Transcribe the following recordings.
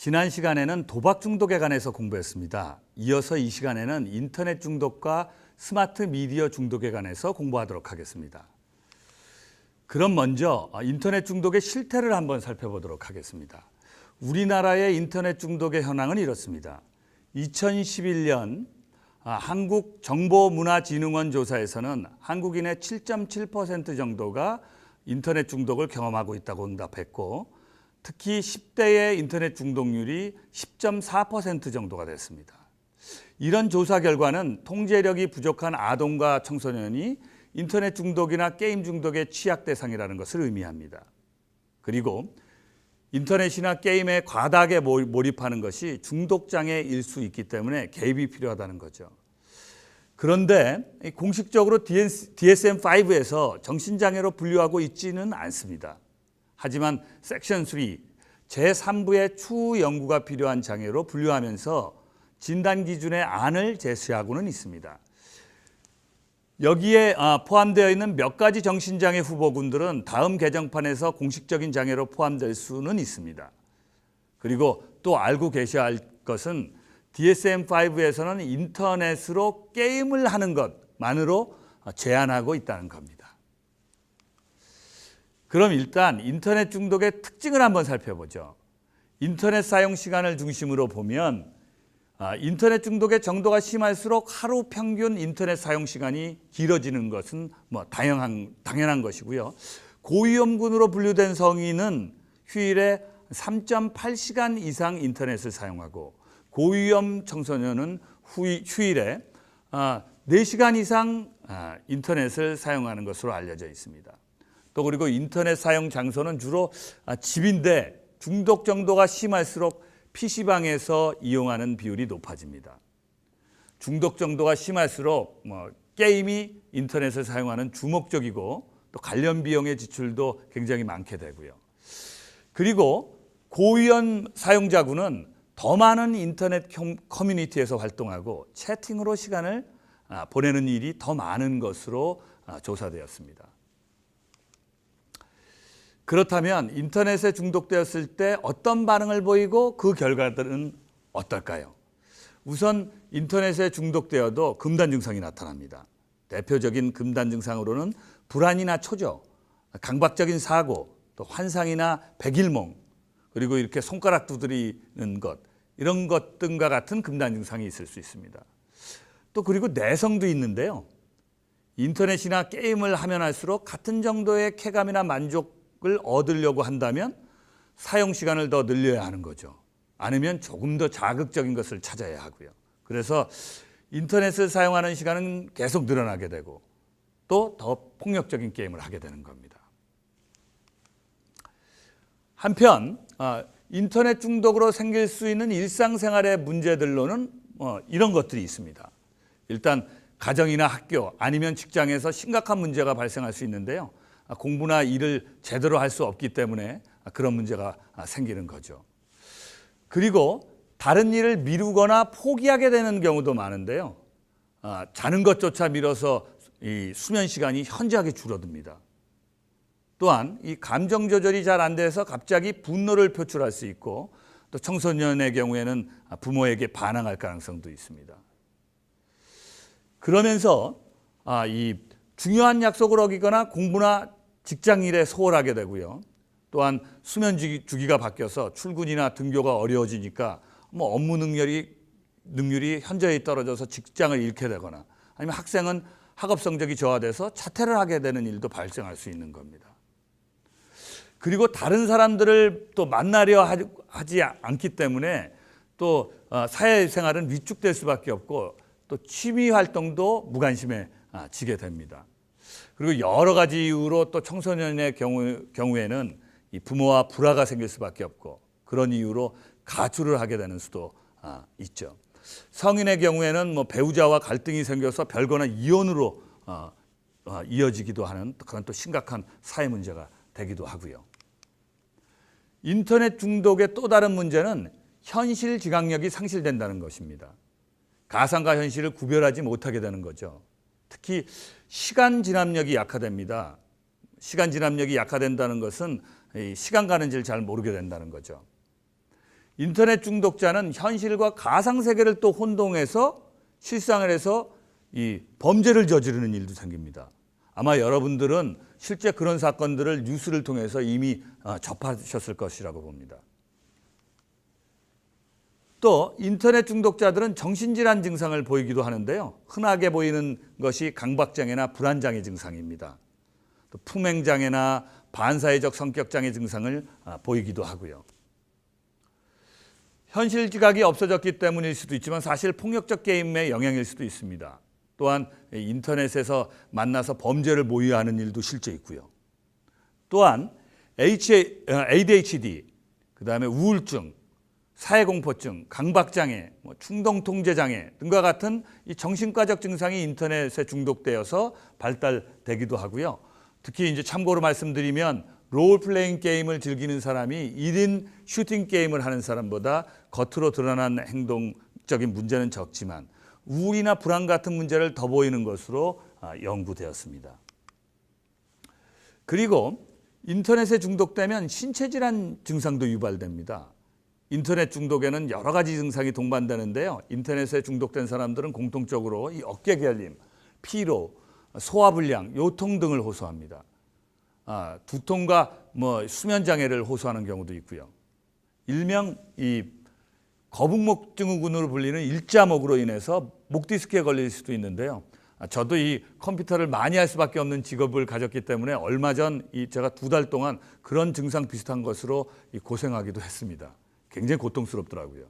지난 시간에는 도박 중독에 관해서 공부했습니다. 이어서 이 시간에는 인터넷 중독과 스마트 미디어 중독에 관해서 공부하도록 하겠습니다. 그럼 먼저 인터넷 중독의 실태를 한번 살펴보도록 하겠습니다. 우리나라의 인터넷 중독의 현황은 이렇습니다. 2011년 한국정보문화진흥원 조사에서는 한국인의 7.7% 정도가 인터넷 중독을 경험하고 있다고 응답했고, 특히 10대의 인터넷 중독률이 10.4% 정도가 됐습니다. 이런 조사 결과는 통제력이 부족한 아동과 청소년이 인터넷 중독이나 게임 중독의 취약 대상이라는 것을 의미합니다. 그리고 인터넷이나 게임에 과다하게 몰입하는 것이 중독장애일 수 있기 때문에 개입이 필요하다는 거죠. 그런데 공식적으로 DSM-5에서 정신장애로 분류하고 있지는 않습니다. 하지만 섹션 3, 제3부의 추후 연구가 필요한 장애로 분류하면서 진단 기준의 안을 제시하고는 있습니다. 여기에 포함되어 있는 몇 가지 정신장애 후보군들은 다음 개정판에서 공식적인 장애로 포함될 수는 있습니다. 그리고 또 알고 계셔야 할 것은 DSM-5에서는 인터넷으로 게임을 하는 것만으로 제한하고 있다는 겁니다. 그럼 일단 인터넷 중독의 특징을 한번 살펴보죠. 인터넷 사용 시간을 중심으로 보면 인터넷 중독의 정도가 심할수록 하루 평균 인터넷 사용 시간이 길어지는 것은 당연한 것이고요. 고위험군으로 분류된 성인은 휴일에 3.8시간 이상 인터넷을 사용하고, 고위험 청소년은 휴일에 4시간 이상 인터넷을 사용하는 것으로 알려져 있습니다. 또 그리고 인터넷 사용 장소는 주로 집인데 중독 정도가 심할수록 PC방에서 이용하는 비율이 높아집니다. 중독 정도가 심할수록 게임이 인터넷을 사용하는 주목적이고, 또 관련 비용의 지출도 굉장히 많게 되고요. 그리고 고위험 사용자군은 더 많은 인터넷 커뮤니티에서 활동하고 채팅으로 시간을 보내는 일이 더 많은 것으로 조사되었습니다. 그렇다면 인터넷에 중독되었을 때 어떤 반응을 보이고 그 결과들은 어떨까요? 우선 인터넷에 중독되어도 금단 증상이 나타납니다. 대표적인 금단 증상으로는 불안이나 초조, 강박적인 사고, 또 환상이나 백일몽, 그리고 이렇게 손가락 두드리는 것, 이런 것 등과 같은 금단 증상이 있을 수 있습니다. 또 그리고 내성도 있는데요. 인터넷이나 게임을 하면 할수록 같은 정도의 쾌감이나 만족을 얻으려고 한다면 사용 시간을 더 늘려야 하는 거죠. 아니면 조금 더 자극적인 것을 찾아야 하고요. 그래서 인터넷을 사용하는 시간은 계속 늘어나게 되고, 또 더 폭력적인 게임을 하게 되는 겁니다. 한편 인터넷 중독으로 생길 수 있는 일상생활의 문제들로는 이런 것들이 있습니다. 일단 가정이나 학교 아니면 직장에서 심각한 문제가 발생할 수 있는데요. 공부나 일을 제대로 할 수 없기 때문에 그런 문제가 생기는 거죠. 그리고 다른 일을 미루거나 포기하게 되는 경우도 많은데요. 자는 것조차 미뤄서 이 수면 시간이 현저하게 줄어듭니다. 또한 이 감정 조절이 잘 안 돼서 갑자기 분노를 표출할 수 있고, 또 청소년의 경우에는 부모에게 반항할 가능성도 있습니다. 그러면서 이 중요한 약속을 어기거나 공부나 직장 일에 소홀하게 되고요. 또한 수면 주기가 바뀌어서 출근이나 등교가 어려워지니까 업무 능률이 현저히 떨어져서 직장을 잃게 되거나, 아니면 학생은 학업 성적이 저하돼서 자퇴를 하게 되는 일도 발생할 수 있는 겁니다. 그리고 다른 사람들을 또 만나려 하지 않기 때문에 또 사회생활은 위축될 수밖에 없고, 또 취미 활동도 무관심해지게 됩니다. 그리고 여러 가지 이유로 또 청소년의 경우에는 이 부모와 불화가 생길 수밖에 없고, 그런 이유로 가출을 하게 되는 수도 있죠. 성인의 경우에는 배우자와 갈등이 생겨서 별거나 이혼으로 이어지기도 하는 그런 또 심각한 사회 문제가 되기도 하고요. 인터넷 중독의 또 다른 문제는 현실 지각력이 상실된다는 것입니다. 가상과 현실을 구별하지 못하게 되는 거죠. 특히 시간 지납력이 약화됩니다. 시간 지납력이 약화된다는 것은 시간 가는 줄 잘 모르게 된다는 거죠. 인터넷 중독자는 현실과 가상세계를 또 혼동해서 실생활에서 이 범죄를 저지르는 일도 생깁니다. 아마 여러분들은 실제 그런 사건들을 뉴스를 통해서 이미 접하셨을 것이라고 봅니다. 또 인터넷 중독자들은 정신질환 증상을 보이기도 하는데요. 흔하게 보이는 것이 강박장애나 불안장애 증상입니다. 또 품행장애나 반사회적 성격장애 증상을 보이기도 하고요. 현실 지각이 없어졌기 때문일 수도 있지만 사실 폭력적 게임의 영향일 수도 있습니다. 또한 인터넷에서 만나서 범죄를 모의하는 일도 실제 있고요. 또한 ADHD, 그다음에 우울증, 사회공포증, 강박장애, 충동통제장애 등과 같은 이 정신과적 증상이 인터넷에 중독되어서 발달되기도 하고요. 특히 이제 참고로 말씀드리면 롤플레잉 게임을 즐기는 사람이 1인 슈팅 게임을 하는 사람보다 겉으로 드러난 행동적인 문제는 적지만 우울이나 불안 같은 문제를 더 보이는 것으로 연구되었습니다. 그리고 인터넷에 중독되면 신체질환 증상도 유발됩니다. 인터넷 중독에는 여러 가지 증상이 동반되는데요. 인터넷에 중독된 사람들은 공통적으로 이 어깨 결림, 피로, 소화불량, 요통 등을 호소합니다. 두통과 수면 장애를 호소하는 경우도 있고요. 일명 이 거북목 증후군으로 불리는 일자목으로 인해서 목 디스크에 걸릴 수도 있는데요. 저도 이 컴퓨터를 많이 할 수밖에 없는 직업을 가졌기 때문에 얼마 전 제가 2달 동안 그런 증상 비슷한 것으로 고생하기도 했습니다. 굉장히 고통스럽더라고요.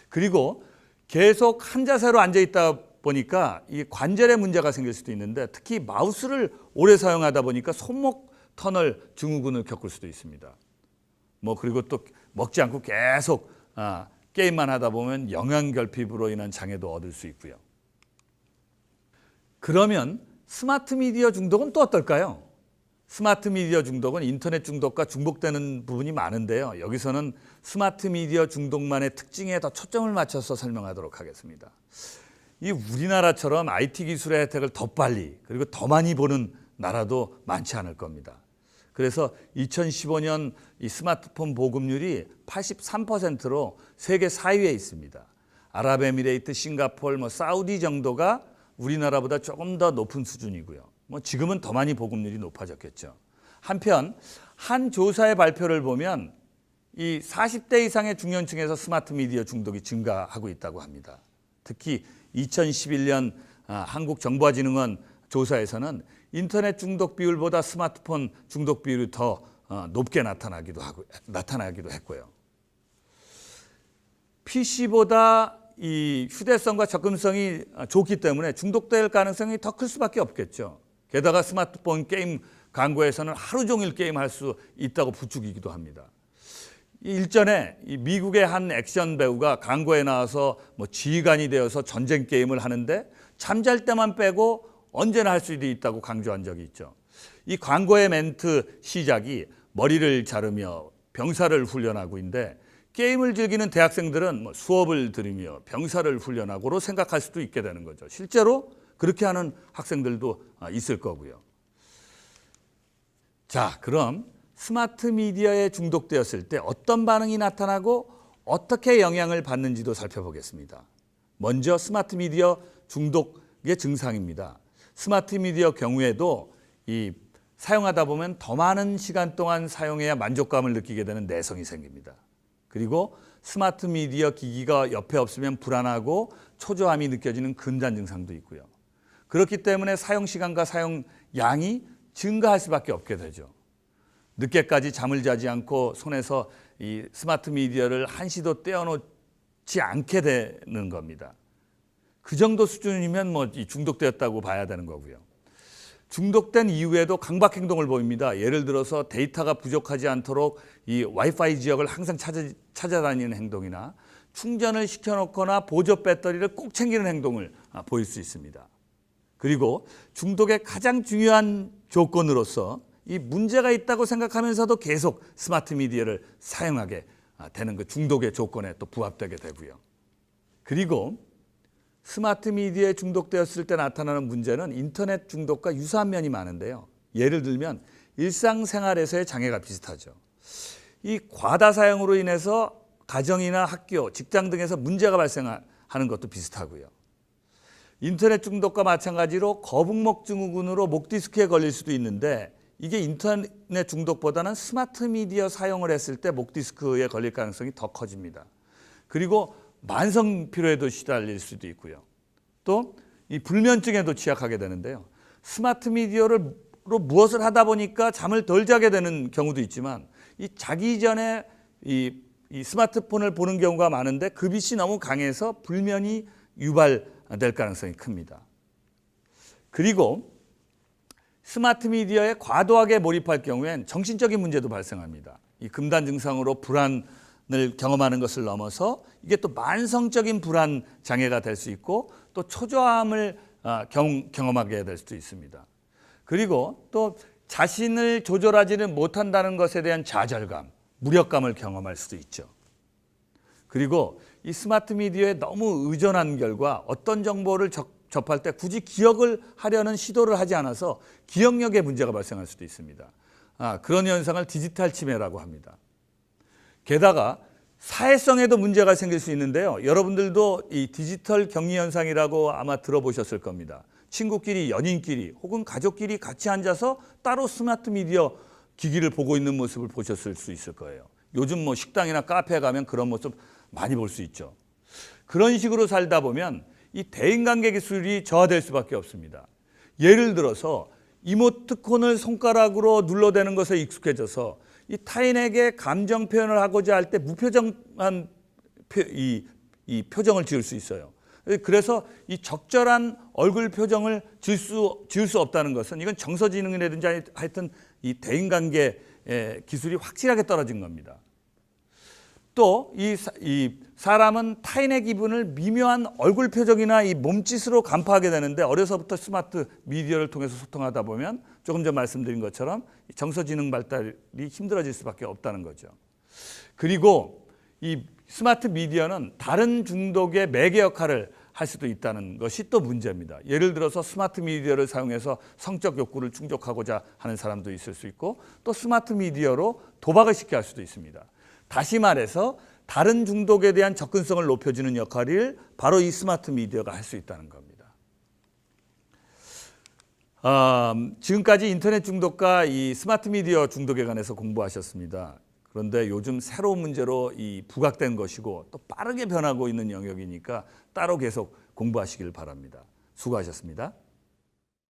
그리고 계속 한 자세로 앉아 있다 보니까 이 관절에 문제가 생길 수도 있는데 특히 마우스를 오래 사용하다 보니까 손목 터널 증후군을 겪을 수도 있습니다. 그리고 또 먹지 않고 계속 게임만 하다 보면 영양결핍으로 인한 장애도 얻을 수 있고요. 그러면 스마트 미디어 중독은 또 어떨까요? 스마트 미디어 중독은 인터넷 중독과 중복되는 부분이 많은데요. 여기서는 스마트 미디어 중독만의 특징에 더 초점을 맞춰서 설명하도록 하겠습니다. 이 우리나라처럼 IT 기술의 혜택을 더 빨리 그리고 더 많이 보는 나라도 많지 않을 겁니다. 그래서 2015년 이 스마트폰 보급률이 83%로 세계 4위에 있습니다. 아랍에미레이트, 싱가포르, 사우디 정도가 우리나라보다 조금 더 높은 수준이고요. 지금은 더 많이 보급률이 높아졌겠죠. 한편 한 조사의 발표를 보면 이 40대 이상의 중년층에서 스마트 미디어 중독이 증가하고 있다고 합니다. 특히 2011년 한국정보화진흥원 조사에서는 인터넷 중독 비율보다 스마트폰 중독 비율이 더 높게 나타나기도 했고요. PC보다 이 휴대성과 접근성이 좋기 때문에 중독될 가능성이 더 클 수밖에 없겠죠. 게다가 스마트폰 게임 광고에서는 하루 종일 게임할 수 있다고 부추기기도 합니다. 일전에 미국의 한 액션 배우가 광고에 나와서 지휘관이 되어서 전쟁 게임을 하는데 잠잘 때만 빼고 언제나 할 수 있다고 강조한 적이 있죠. 이 광고의 멘트 시작이 머리를 자르며 병사를 훈련하고인데 게임을 즐기는 대학생들은 수업을 들으며 병사를 훈련하고로 생각할 수도 있게 되는 거죠. 실제로 그렇게 하는 학생들도 있을 거고요. 자, 그럼 스마트 미디어에 중독되었을 때 어떤 반응이 나타나고 어떻게 영향을 받는지도 살펴보겠습니다. 먼저 스마트 미디어 중독의 증상입니다. 스마트 미디어 경우에도 사용하다 보면 더 많은 시간 동안 사용해야 만족감을 느끼게 되는 내성이 생깁니다. 그리고 스마트 미디어 기기가 옆에 없으면 불안하고 초조함이 느껴지는 금단 증상도 있고요. 그렇기 때문에 사용 시간과 사용 양이 증가할 수밖에 없게 되죠. 늦게까지 잠을 자지 않고 손에서 이 스마트 미디어를 한시도 떼어놓지 않게 되는 겁니다. 그 정도 수준이면 중독되었다고 봐야 되는 거고요. 중독된 이후에도 강박 행동을 보입니다. 예를 들어서 데이터가 부족하지 않도록 이 와이파이 지역을 항상 찾아다니는 행동이나 충전을 시켜놓거나 보조 배터리를 꼭 챙기는 행동을 보일 수 있습니다. 그리고 중독의 가장 중요한 조건으로서 이 문제가 있다고 생각하면서도 계속 스마트 미디어를 사용하게 되는 그 중독의 조건에 또 부합되게 되고요. 그리고 스마트 미디어에 중독되었을 때 나타나는 문제는 인터넷 중독과 유사한 면이 많은데요. 예를 들면 일상생활에서의 장애가 비슷하죠. 이 과다 사용으로 인해서 가정이나 학교, 직장 등에서 문제가 발생하는 것도 비슷하고요. 인터넷 중독과 마찬가지로 거북목 증후군으로 목 디스크에 걸릴 수도 있는데 이게 인터넷 중독보다는 스마트 미디어 사용을 했을 때 목 디스크에 걸릴 가능성이 더 커집니다. 그리고 만성 피로에도 시달릴 수도 있고요. 또 이 불면증에도 취약하게 되는데요. 스마트 미디어로 무엇을 하다 보니까 잠을 덜 자게 되는 경우도 있지만 이 자기 전에 이 스마트폰을 보는 경우가 많은데 그 빛이 너무 강해서 불면이 유발될 가능성이 큽니다. 그리고 스마트 미디어에 과도하게 몰입할 경우엔 정신적인 문제도 발생합니다. 이 금단 증상으로 불안을 경험하는 것을 넘어서 이게 또 만성적인 불안 장애가 될 수 있고 또 초조함을 경험하게 될 수도 있습니다. 그리고 또 자신을 조절하지는 못한다는 것에 대한 좌절감, 무력감을 경험할 수도 있죠. 그리고 이 스마트 미디어에 너무 의존한 결과 어떤 정보를 접할 때 굳이 기억을 하려는 시도를 하지 않아서 기억력에 문제가 발생할 수도 있습니다. 그런 현상을 디지털 치매라고 합니다. 게다가 사회성에도 문제가 생길 수 있는데요. 여러분들도 이 디지털 격리 현상이라고 아마 들어보셨을 겁니다. 친구끼리, 연인끼리 혹은 가족끼리 같이 앉아서 따로 스마트 미디어 기기를 보고 있는 모습을 보셨을 수 있을 거예요. 요즘 뭐 식당이나 카페에 가면 그런 모습 많이 볼 수 있죠. 그런 식으로 살다 보면 이 대인관계 기술이 저하될 수밖에 없습니다. 예를 들어서 이모티콘을 손가락으로 눌러대는 것에 익숙해져서 이 타인에게 감정 표현을 하고자 할 때 무표정한 이 표정을 지을 수 있어요. 그래서 이 적절한 얼굴 표정을 지을 수 없다는 것은 이건 정서지능이라든지 하여튼 이 대인관계 기술이 확실하게 떨어진 겁니다. 또 이 사람은 타인의 기분을 미묘한 얼굴 표정이나 이 몸짓으로 간파하게 되는데 어려서부터 스마트 미디어를 통해서 소통하다 보면 조금 전 말씀드린 것처럼 정서지능 발달이 힘들어질 수밖에 없다는 거죠. 그리고 이 스마트 미디어는 다른 중독의 매개 역할을 할 수도 있다는 것이 또 문제입니다. 예를 들어서 스마트 미디어를 사용해서 성적 욕구를 충족하고자 하는 사람도 있을 수 있고 또 스마트 미디어로 도박을 쉽게 할 수도 있습니다. 다시 말해서 다른 중독에 대한 접근성을 높여주는 역할을 바로 이 스마트 미디어가 할 수 있다는 겁니다. 지금까지 인터넷 중독과 이 스마트 미디어 중독에 관해서 공부하셨습니다. 그런데 요즘 새로운 문제로 이 부각된 것이고 또 빠르게 변하고 있는 영역이니까 따로 계속 공부하시길 바랍니다. 수고하셨습니다.